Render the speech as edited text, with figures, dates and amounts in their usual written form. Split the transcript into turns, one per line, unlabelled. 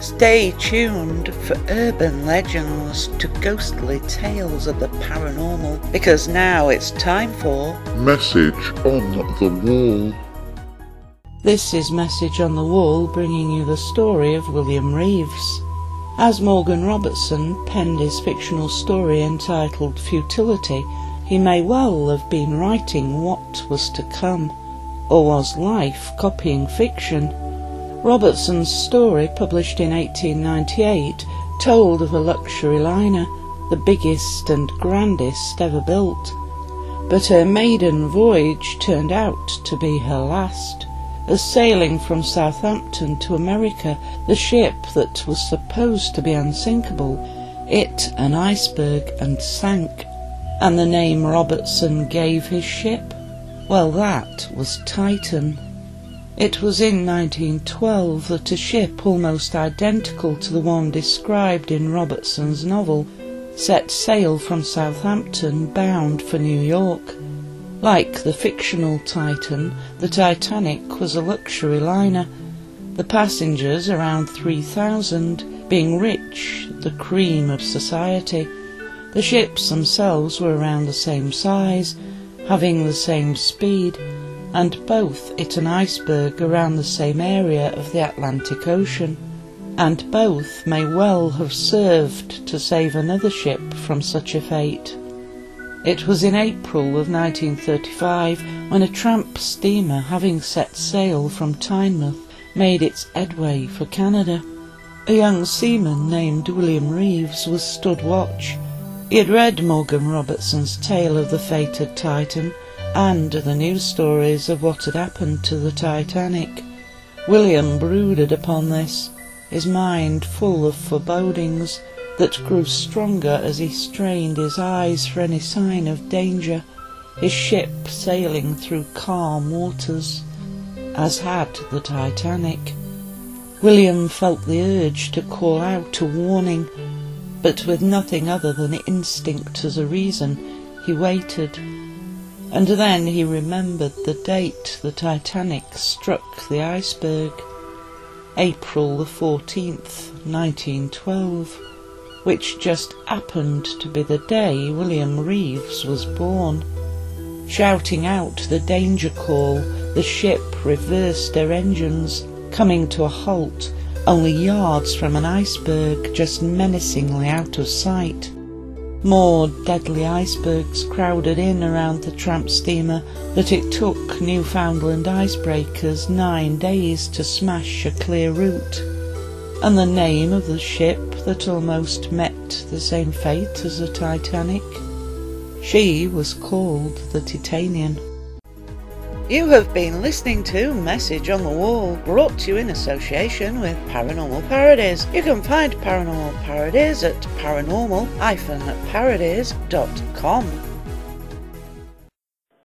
Stay tuned for urban legends to ghostly tales of the paranormal, because now it's time for
Message on the Wall.
This is Message on the Wall, bringing you the story of William Reeves. As Morgan Robertson penned his fictional story entitled Futility, he may well have been writing what was to come, or was life copying fiction? Robertson's story, published in 1898, told of a luxury liner, the biggest and grandest ever built. But her maiden voyage turned out to be her last, as sailing from Southampton to America, the ship that was supposed to be unsinkable hit an iceberg and sank. And the name Robertson gave his ship? Well, that was Titan. It was in 1912 that a ship almost identical to the one described in Robertson's novel set sail from Southampton bound for New York. Like the fictional Titan, the Titanic was a luxury liner, the passengers, around 3,000, being rich, the cream of society. The ships themselves were around the same size, having the same speed, and both hit an iceberg around the same area of the Atlantic Ocean, and both may well have served to save another ship from such a fate. It was in April of 1935 when a tramp steamer, having set sail from Tynemouth, made its headway for Canada. A young seaman named William Reeves was stood watch. He had read Morgan Robertson's tale of the fated Titan, and the news stories of what had happened to the Titanic. William brooded upon this, his mind full of forebodings that grew stronger as he strained his eyes for any sign of danger, his ship sailing through calm waters, as had the Titanic. William felt the urge to call out a warning, but with nothing other than instinct as a reason, he waited. And then he remembered the date the Titanic struck the iceberg, April the 14th, 1912, which just happened to be the day William Reeves was born. Shouting out the danger call, the ship reversed her engines, coming to a halt only yards from an iceberg just menacingly out of sight. More deadly icebergs crowded in around the tramp steamer that it took Newfoundland icebreakers 9 days to smash a clear route. And the name of the ship that almost met the same fate as the Titanic? She was called the Titanian. You have been listening to Message on the Wall, brought to you in association with Paranormal Parodies. You can find Paranormal Parodies at paranormal-parodies.com.